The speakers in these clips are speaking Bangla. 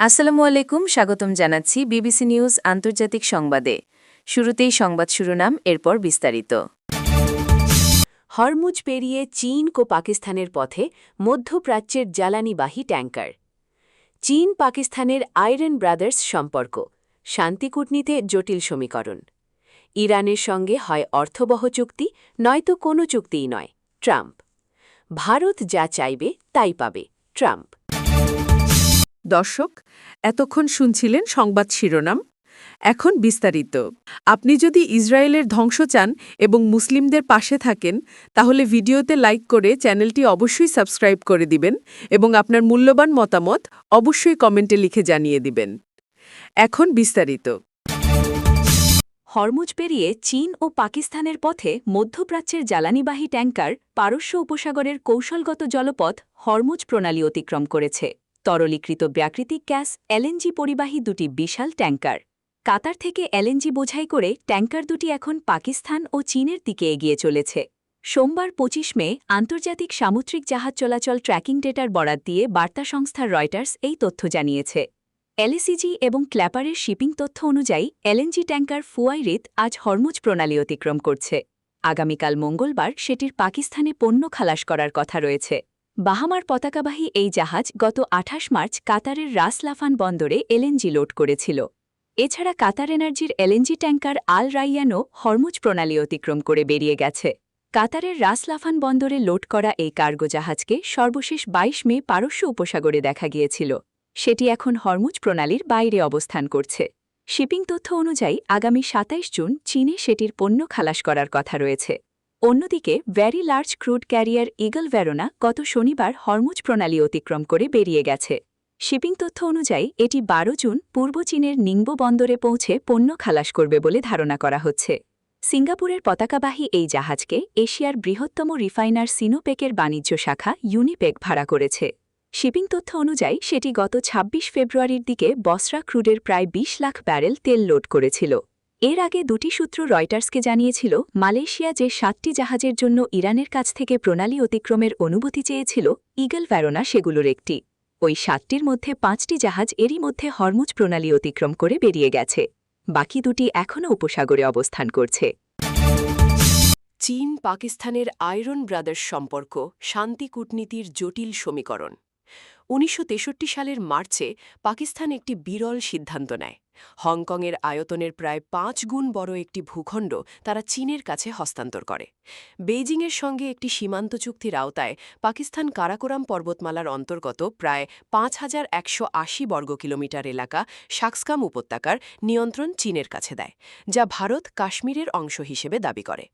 আসসালামু আলাইকুম, স্বাগতম জানাচ্ছি বিবিসি নিউজ আন্তর্জাতিক সংবাদে। শুরুতেই সংবাদ শিরোনাম, এরপর বিস্তারিত। হরমুজ পেরিয়ে চীন ও পাকিস্তানের পথে মধ্যপ্রাচ্যের জ্বালানিবাহী ট্যাঙ্কার। চীন পাকিস্তানের আয়রন ব্রাদার্স সম্পর্ক, শান্তি কূটনীতিতে জটিল সমীকরণ। ইরানের সঙ্গে হয় অর্থবহ চুক্তি, নয়তো কোনো চুক্তিই নয়, ট্রাম্প। ভারত যা চাইবে তাই পাবে, ট্রাম্প। দর্শক, এতক্ষণ শুনছিলেন সংবাদ শিরোনাম। এখন বিস্তারিত। আপনি যদি ইসরায়েলের ধ্বংস চান এবং মুসলিমদের পাশে থাকেন, তাহলে ভিডিওতে লাইক করে চ্যানেলটি অবশ্যই সাবস্ক্রাইব করে দিবেন এবং আপনার মূল্যবান মতামত অবশ্যই কমেন্টে লিখে জানিয়ে দিবেন। এখন বিস্তারিত। হরমুজ পেরিয়ে চীন ও পাকিস্তানের পথে মধ্যপ্রাচ্যের জ্বালানিবাহী ট্যাঙ্কার পারস্য উপসাগরের কৌশলগত জলপথ হরমুজ প্রণালী অতিক্রম করেছে। তরলীকৃত প্রাকৃতিক গ্যাস এলএনজি পরিবাহী দুটি বিশাল ট্যাঙ্কার। কাতার থেকে এলএনজি বোঝাই করে ট্যাঙ্কার দুটি এখন পাকিস্তান ও চীনের দিকে এগিয়ে চলেছে। সোমবার ২৫ মে আন্তর্জাতিক সামুদ্রিক জাহাজ চলাচল ট্র্যাকিং ডেটার বরাত দিয়ে বার্তা সংস্থা রয়টার্স এই তথ্য জানিয়েছে। এলএসিজি এবং ক্ল্যাপারের শিপিং তথ্য অনুযায়ী এলএনজি ট্যাঙ্কার ফুয়াইরিত আজ হরমুজ প্রণালী অতিক্রম করছে। আগামীকাল মঙ্গলবার সেটির পাকিস্তানে পণ্য খালাস করার কথা রয়েছে। বাহামার পতাকাবাহী এই জাহাজ গত ২৮ মার্চ কাতারের রাস লাফান বন্দরে এলএনজি লোড করেছিল। এছাড়া কাতার এনার্জির এলএনজি ট্যাঙ্কার আল রাইয়ানও হরমুজ প্রণালী অতিক্রম করে বেরিয়ে গেছে। কাতারের রাস লাফান বন্দরে লোড করা এই কার্গো জাহাজকে সর্বশেষ ২২ মে পারস্য উপসাগরে দেখা গিয়েছিল। সেটি এখন হরমুজ প্রণালীর বাইরে অবস্থান করছে। শিপিং তথ্য অনুযায়ী আগামী ২৭ জুন চীনে সেটির পণ্য খালাস করার কথা রয়েছে। অন্যদিকে very large crude carrier Eagle Verona গত শনিবার হরমুজ প্রণালী অতিক্রম করে বেরিয়ে গেছে। শিপিং তথ্য অনুযায়ী এটি ১২ জুন পূর্ব চীনের নিংবো বন্দরে পৌঁছে পণ্য খালাস করবে বলে ধারণা করা হচ্ছে। সিঙ্গাপুরের পতাকাবাহী এই জাহাজকে এশিয়ার বৃহত্তম রিফাইনার সিনোপেকের বাণিজ্য শাখা ইউনিপেক ভাড়া করেছে। শিপিং তথ্য অনুযায়ী সেটি গত ২৬ ফেব্রুয়ারির দিকে বসরা ক্রুডের প্রায় ২০ লাখ ব্যারেল তেল লোড করেছিল। এর আগে দুটি সূত্র রয়টার্সকে জানিয়েছিল মালয়েশিয়া যে ৭টি জাহাজের জন্য ইরানের কাছ থেকে প্রণালী অতিক্রমের অনুমতি চেয়েছিল, ইগল ভেরোনা সেগুলোর একটি। ওই ৭টির মধ্যে ৫টি জাহাজ এরই মধ্যে হরমুজ প্রণালী অতিক্রম করে বেরিয়ে গেছে। বাকি দুটি এখনও উপসাগরে অবস্থান করছে। চীন পাকিস্তানের আয়রন ব্রাদার্স সম্পর্ক, শান্তি কূটনীতির জটিল সমীকরণ। ১৯৬৩ সালের মার্চে পাকিস্তান একটি বিরল সিদ্ধান্ত নেয়। হংকংয়ের আয়তনের প্রায় ৫ গুণ বড় একটি ভূখণ্ড তারা চীনের কাছে হস্তান্তর করে। বেইজিংয়ের সঙ্গে একটি সীমান্ত চুক্তির আওতায় পাকিস্তান কারাকোরাম পর্বতমালার অন্তর্গত প্রায় ৫,১৮০ বর্গ কিলোমিটার এলাকা সাক্সকাম উপত্যকার নিয়ন্ত্রণ চীনের কাছে দেয়, যা ভারত কাশ্মীরের অংশ হিসেবে দাবি করে।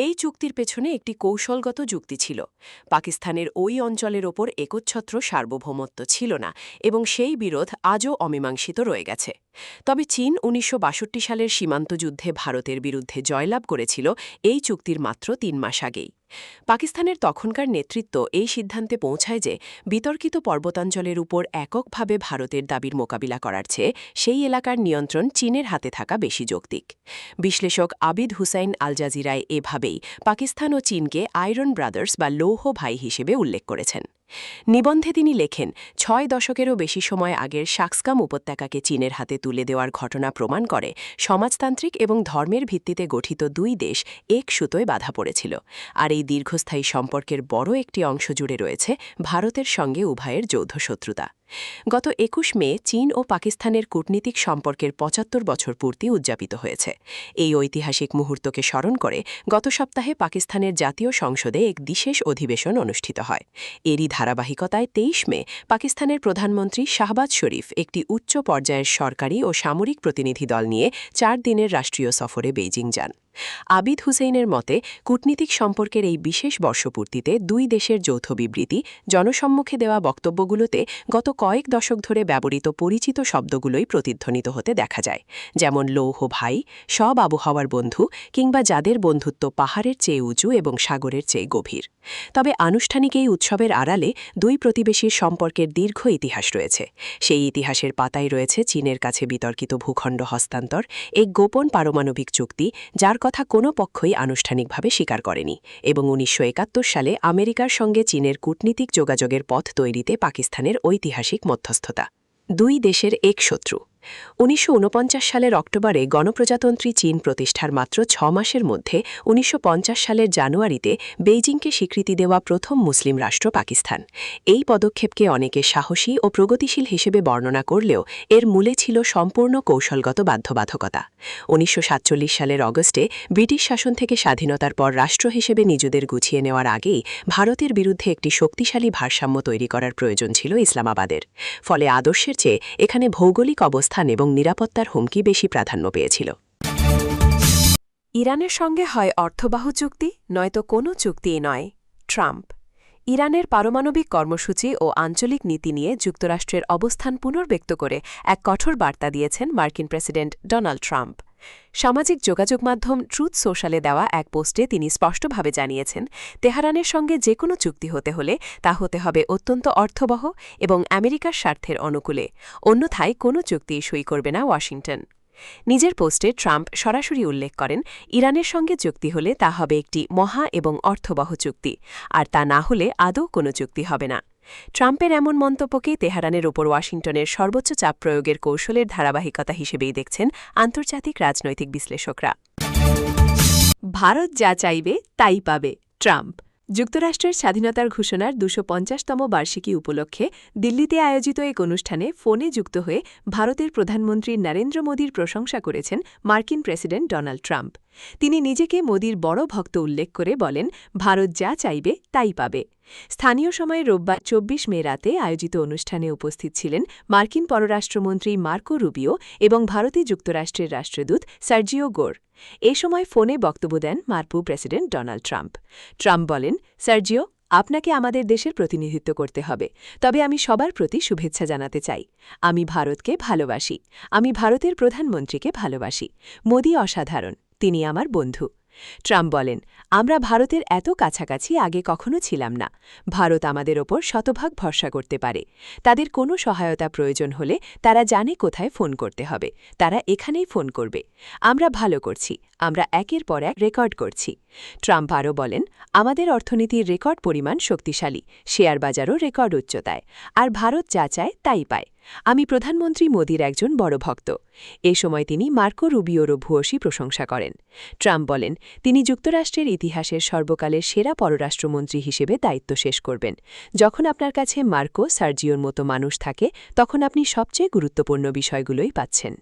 এই চুক্তির পেছনে একটি কৌশলগত যুক্তি ছিল। পাকিস্তানের ওই অঞ্চলের ওপর একচ্ছত্র সার্বভৌমত্ব ছিল না এবং সেই বিরোধ আজও অমীমাংসিত রয়ে গেছে। তবে চীন ১৯৬২ সালের সীমান্ত যুদ্ধে ভারতের বিরুদ্ধে জয়লাভ করেছিল এই চুক্তির মাত্র ৩ মাস আগেই। পাকিস্তানের তখনকার নেতৃত্ব এই সিদ্ধান্তে পৌঁছায় যে বিতর্কিত পর্বতাঞ্চলের উপর এককভাবে ভারতের দাবির মোকাবিলা করার চেয়ে সেই এলাকার নিয়ন্ত্রণ চীনের হাতে থাকা বেশি যৌক্তিক। বিশ্লেষক আবিদ হুসাইন আল জাজিরায় এভাবেই পাকিস্তান ও চীনকে আয়রন ব্রাদার্স বা লৌহ ভাই হিসেবে উল্লেখ করেছেন। নিবন্ধে তিনি লেখেন, ৬ দশকেরও বেশি সময় আগের সাক্সকাম উপত্যকাকে চীনের হাতে তুলে দেওয়ার ঘটনা প্রমাণ করে সমাজতান্ত্রিক এবং ধর্মের ভিত্তিতে গঠিত দুই দেশ এক সুতোয় বাঁধা পড়েছিল। আর এই দীর্ঘস্থায়ী সম্পর্কের বড় একটি অংশ জুড়ে রয়েছে ভারতের সঙ্গে উভয়ের যৌথ শত্রুতা। গত ২১ মে চীন ও পাকিস্তানের কূটনীতিক সম্পর্কের ৭৫ বছর পূর্তি উদযাপিত হয়েছে। এই ঐতিহাসিক মুহূর্তকে স্মরণ করে গত সপ্তাহে পাকিস্তানের জাতীয় সংসদে এক বিশেষ অধিবেশন অনুষ্ঠিত হয়। এরই ধারাবাহিকতায় ২৩ মে পাকিস্তানের প্রধানমন্ত্রী শাহবাজ শরীফ একটি উচ্চ পর্যায়ের সরকারি ও সামরিক প্রতিনিধি দল নিয়ে ৪ দিনের রাষ্ট্রীয় সফরে বেইজিং যান। আবিদ হুসেইনের মতে, কূটনীতিক সম্পর্কের এই বিশেষ বর্ষপূর্তিতে দুই দেশের যৌথ বিবৃতি, জনসম্মুখে দেওয়া বক্তব্যগুলোতে গত কয়েক দশক ধরে ব্যবহৃত পরিচিত শব্দগুলোই প্রতিধ্বনিত হতে দেখা যায়, যেমন লৌহ ভাই, সব আবহাওয়ার বন্ধু কিংবা যাদের বন্ধুত্ব পাহাড়ের চেয়ে উঁচু এবং সাগরের চেয়ে গভীর। তবে আনুষ্ঠানিক এই উৎসবের আড়ালে দুই প্রতিবেশীর সম্পর্কের দীর্ঘ ইতিহাস রয়েছে। সেই ইতিহাসের পাতায় রয়েছে চীনের কাছে বিতর্কিত ভূখণ্ড হস্তান্তর, এক গোপন পারমাণবিক চুক্তি যার কথা কোনো পক্ষই আনুষ্ঠানিকভাবে স্বীকার করেনি, এবং ১৯৭১ সালে আমেরিকার সঙ্গে চীনের কূটনীতিক যোগাযোগের পথ তৈরিতে পাকিস্তানের ঐতিহাসিক মধ্যস্থতা। দুই দেশের এক শত্রু ১৯৪৯ সালের অক্টোবরে গণপ্রজাতন্ত্রী চীন প্রতিষ্ঠার মাত্র ৬ মাসের মধ্যে ১৯৫০ সালের জানুয়ারিতে বেইজিংকে স্বীকৃতি দেওয়া প্রথম মুসলিম রাষ্ট্র পাকিস্তান। এই পদক্ষেপকে অনেকে সাহসী ও প্রগতিশীল হিসেবে বর্ণনা করলেও এর মূলে ছিল সম্পূর্ণ কৌশলগত বাধ্যবাধকতা। ১৯৪৭ সালের অগস্টে ব্রিটিশ শাসন থেকে স্বাধীনতার পর রাষ্ট্র হিসেবে নিজেদের গুছিয়ে নেওয়ার আগেই ভারতের বিরুদ্ধে একটি শক্তিশালী ভারসাম্য তৈরি করার প্রয়োজন ছিল ইসলামাবাদের। ফলে আদর্শের চেয়ে এখানে ভৌগোলিক অবস্থান এবং নিরাপত্তার হুমকি বেশি প্রাধান্য পেয়েছিল। ইরানের সঙ্গে হয় অর্থবাহু চুক্তি, নয়তো কোনো চুক্তিই নয়। ট্রাম্প ইরানের পারমাণবিক কর্মসূচি ও আঞ্চলিক নীতি নিয়ে যুক্তরাষ্ট্রের অবস্থান পুনর্ব্যক্ত করে এক কঠোর বার্তা দিয়েছেন মার্কিন প্রেসিডেন্ট ডোনাল্ড ট্রাম্প। সামাজিক যোগাযোগ মাধ্যম ট্রুথ সোশ্যালে দেওয়া এক পোস্টে তিনি স্পষ্টভাবে জানিয়েছেন, তেহরানের সঙ্গে যে কোনো চুক্তি হতে হলে তা হতে হবে অত্যন্ত অর্থবহ এবং আমেরিকার স্বার্থের অনুকূলে, অন্যথায় কোনো চুক্তিই সই করবে না ওয়াশিংটন। নিজের পোস্টে ট্রাম্প সরাসরি উল্লেখ করেন, ইরানের সঙ্গে চুক্তি হলে তা হবে একটি মহা এবং অর্থবহ চুক্তি, আর তা না হলে আদৌ কোনো চুক্তি হবে না। ট্রাম্পের এমন মন্তব্যকে তেহরানের ওপর ওয়াশিংটনের সর্বোচ্চ চাপ প্রয়োগের কৌশলের ধারাবাহিকতা হিসেবেই দেখছেন আন্তর্জাতিক রাজনৈতিক বিশ্লেষকরা। ভারত যা চাইবে তাই পাবে, ট্রাম্প যুক্তরাষ্ট্রের স্বাধীনতার ঘোষণার ২৫০তম বার্ষিকী উপলক্ষে দিল্লিতে আয়োজিত এক অনুষ্ঠানে ফোনে যুক্ত হয়ে ভারতের প্রধানমন্ত্রী নরেন্দ্র মোদীর প্রশংসা করেছেন মার্কিন প্রেসিডেন্ট ডোনাল্ড ট্রাম্প। তিনি নিজেকে মোদীর বড় ভক্ত উল্লেখ করে বলেন, ভারত যা চাইবে তাই পাবে। স্থানীয় সময় রোববার ২৪ মে রাতে আয়োজিত অনুষ্ঠানে উপস্থিত ছিলেন মার্কিন পররাষ্ট্রমন্ত্রী মার্কো রুবিও এবং ভারতে যুক্তরাষ্ট্রের রাষ্ট্রদূত সার্জিও গোর। এ সময় ফোনে বক্তব্য দেন মার্কিন প্রেসিডেন্ট ডোনাল্ড ট্রাম্প। ট্রাম্প বলেন, সার্জিও, আপনাকে আমাদের দেশের প্রতিনিধিত্ব করতে হবে, তবে আমি সবার প্রতি শুভেচ্ছা জানাতে চাই। আমি ভারতকে ভালোবাসি, আমি ভারতের প্রধানমন্ত্রীকে ভালোবাসি। মোদি অসাধারণ, তিনি আমার বন্ধু। ট্রাম্প বলেন, আমরা ভারতের এত কাছাকাছি আগে কখনো ছিলাম না। ভারত আমাদের ওপর শতভাগ ভরসা করতে পারে। তাদের কোনো সহায়তা প্রয়োজন হলে তারা জানে কোথায় ফোন করতে হবে, তারা এখানেই ফোন করবে। আমরা ভালো করছি, আমরা একের পর এক রেকর্ড করছি। ট্রাম্প আরও বলেন, আমাদের অর্থনীতির রেকর্ড পরিমাণ শক্তিশালী, শেয়ার বাজারও রেকর্ড উচ্চতায়, আর ভারত যা চায় তাই পায়। আমি প্রধানমন্ত্রী মোদির একজন বড় ভক্ত। এ সময় তিনি মার্কো রুবিওরও ভূয়সী প্রশংসা করেন। ট্রাম্প বলেন, তিনি যুক্তরাষ্ট্রের ইতিহাসের সর্বকালের সেরা পররাষ্ট্রমন্ত্রী হিসেবে দায়িত্ব শেষ করবেন। যখন আপনার কাছে মার্কো সার্জিওর মতো মানুষ থাকে, তখন আপনি সবচেয়ে গুরুত্বপূর্ণ বিষয়গুলোই পাচ্ছেন।